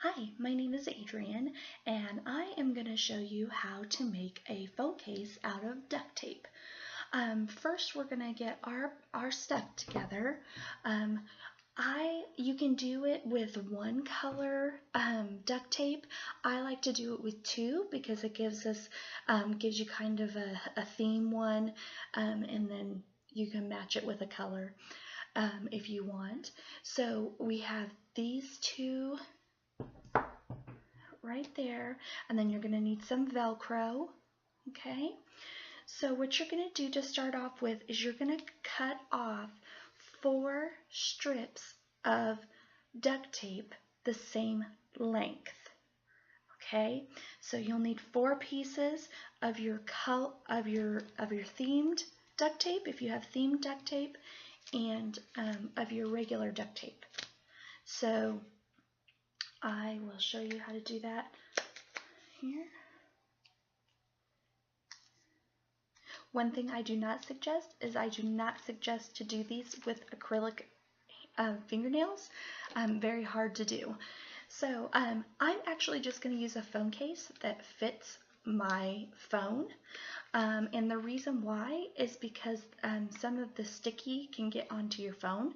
Hi, my name is Adrienne, and I am going to show you how to make a phone case out of duct tape. First, we're going to get our stuff together. You can do it with one color duct tape. I like to do it with two because it gives you kind of a theme one, and then you can match it with a color if you want. So we have these two right there, and then you're going to need some Velcro. Okay, so what you're going to do to start off with is you're going to cut off 4 strips of duct tape the same length. Okay, so you'll need 4 pieces of your themed duct tape if you have themed duct tape, and of your regular duct tape. So I will show you how to do that here. One thing I do not suggest is to do these with acrylic fingernails. Very hard to do. So I'm actually just going to use a phone case that fits my phone. And the reason why is because some of the sticky can get onto your phone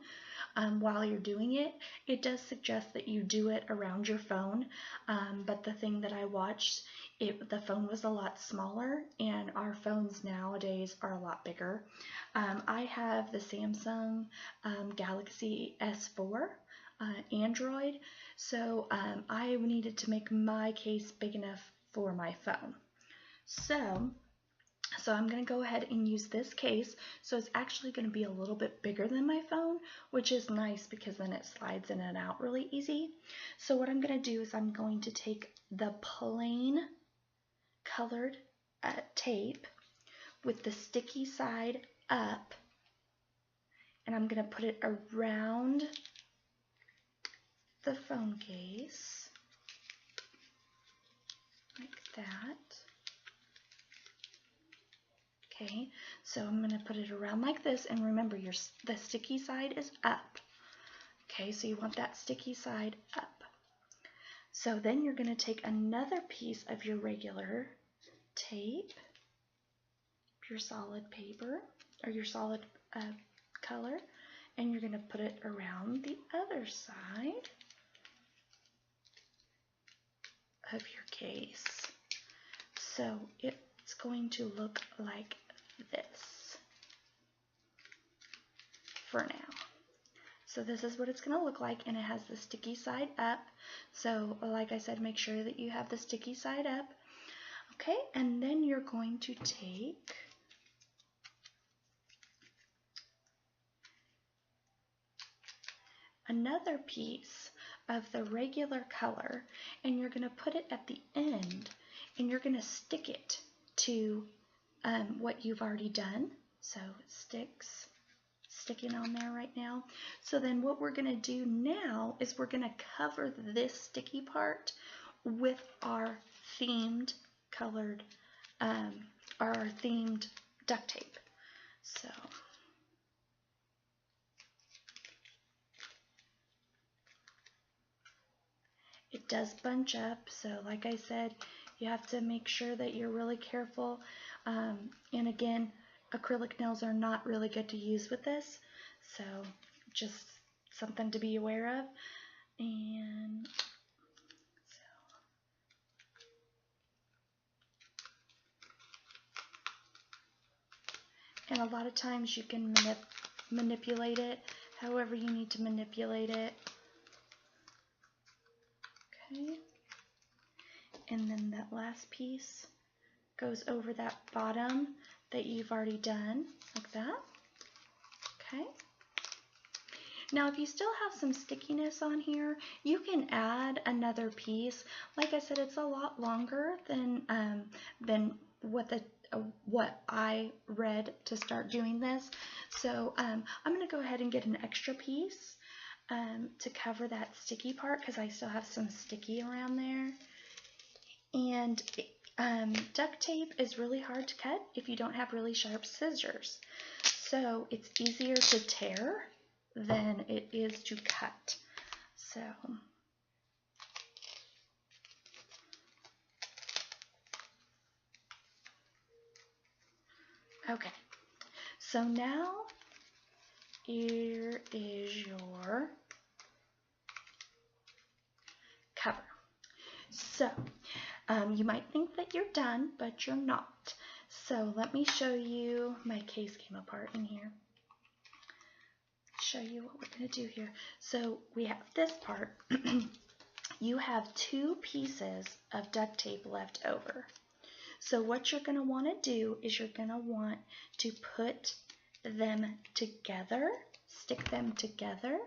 while you're doing it. It does suggest that you do it around your phone, but the thing that I watched, the phone was a lot smaller, and our phones nowadays are a lot bigger. I have the Samsung Galaxy S4 Android, so I needed to make my case big enough for my phone. So I'm going to go ahead and use this case. So it's actually going to be a little bit bigger than my phone, which is nice because then it slides in and out really easy. So what I'm going to do is I'm going to take the plain colored tape with the sticky side up, and I'm going to put it around the phone case like that. Okay, so I'm going to put it around like this, and remember the sticky side is up. Okay, so you want that sticky side up. So then you're going to take another piece of your regular tape, your solid paper, or your solid color, and you're going to put it around the other side of your case. So it's going to look like this for now. So this is what it's going to look like, and it has the sticky side up. So like I said, make sure that you have the sticky side up. Okay, and then you're going to take another piece of the regular color, and you're going to put it at the end, and you're going to stick it to what you've already done. So it sticking on there right now. So then what we're going to do now is we're going to cover this sticky part with our themed colored, our themed duct tape. So it does bunch up, so like I said, you have to make sure that you're really careful. And again, acrylic nails are not really good to use with this, so just something to be aware of. And a lot of times you can manipulate it however you need to manipulate it. Okay, and then that last piece goes over that bottom that you've already done, like that. Okay. Now if you still have some stickiness on here, you can add another piece. Like I said, it's a lot longer than what I read to start doing this. So I'm going to go ahead and get an extra piece to cover that sticky part, because I still have some sticky around there. And duct tape is really hard to cut if you don't have really sharp scissors. So it's easier to tear than it is to cut. So Okay, so now here is your cover. So you might think that you're done, but you're not. So let me show you. My case came apart in here. Show you what we're going to do here. So we have this part. You have 2 pieces of duct tape left over. So what you're going to want to do is you're going to want to put them together, stick them together.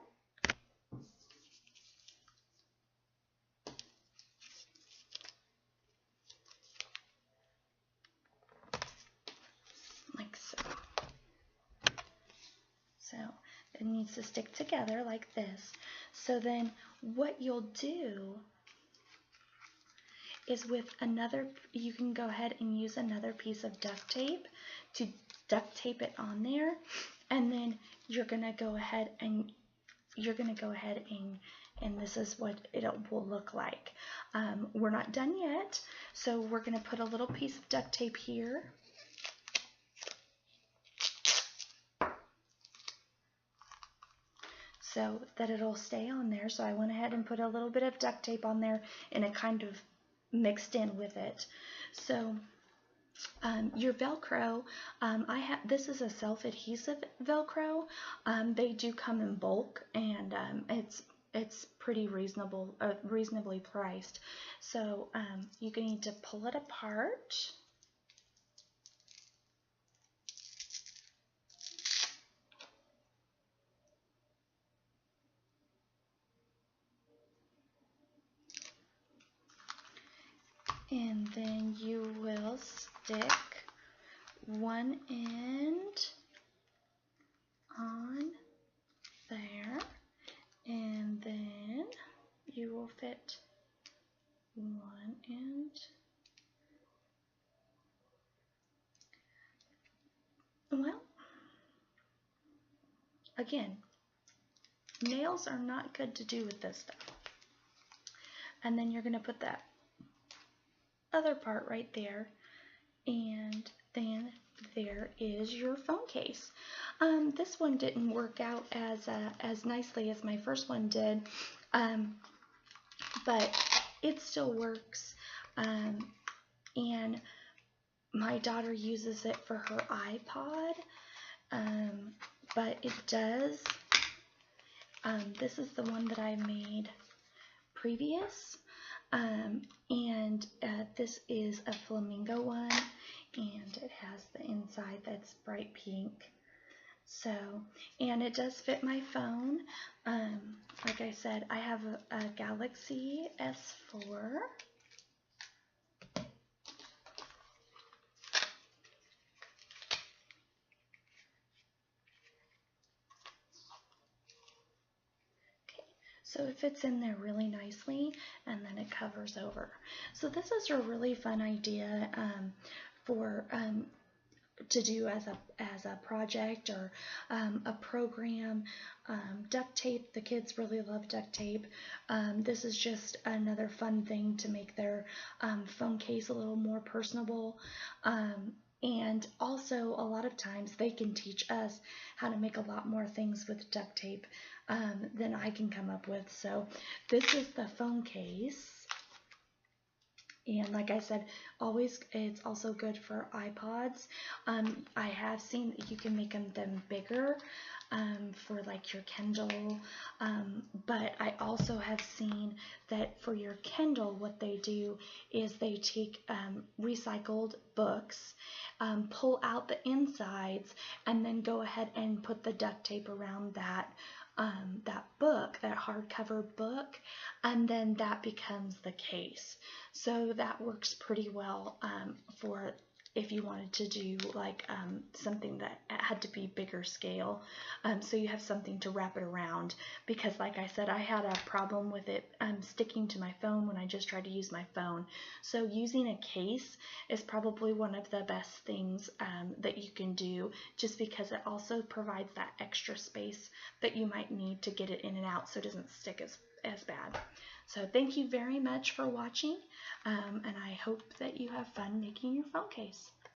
Like so. So it needs to stick together like this. So then what you'll do is with another, you can go ahead and use another piece of duct tape to duct tape it on there, and then you're gonna go ahead and and this is what it will look like. We're not done yet, so we're gonna put a little piece of duct tape here. So that it'll stay on there. So I went ahead and put a little bit of duct tape on there, and it kind of mixed in with it. So your Velcro, this is a self-adhesive Velcro. They do come in bulk, and it's pretty reasonably priced. So you're going to need to pull it apart. And then you will stick one end on there, and then you will fit one end. Well, again, nails are not good to do with this stuff. And then you're going to put that other part right there, and then there is your phone case. This one didn't work out as nicely as my first one did, but it still works, and my daughter uses it for her iPod, but it does. This is the one that I made previous. And this is a flamingo one, and it has the inside that's bright pink. So, and it does fit my phone. Like I said, I have a Galaxy S4. So it fits in there really nicely, and then it covers over. So this is a really fun idea to do as a project or a program. Duct tape, the kids really love duct tape. This is just another fun thing to make their phone case a little more personable. And also, a lot of times they can teach us how to make a lot more things with duct tape than I can come up with. So this is the phone case. And like I said, it's also good for iPods. I have seen that you can make them bigger for like your Kindle, but I also have seen that for your Kindle, what they do is they take recycled books, pull out the insides, and then go ahead and put the duct tape around that book, that hardcover book, and then that becomes the case. So that works pretty well for if you wanted to do like something that had to be bigger scale, so you have something to wrap it around, because like I said, I had a problem with it sticking to my phone when I just tried to use my phone. So using a case is probably one of the best things that you can do, just because it also provides that extra space that you might need to get it in and out so it doesn't stick as bad. So thank you very much for watching, and I hope that you have fun making your phone case.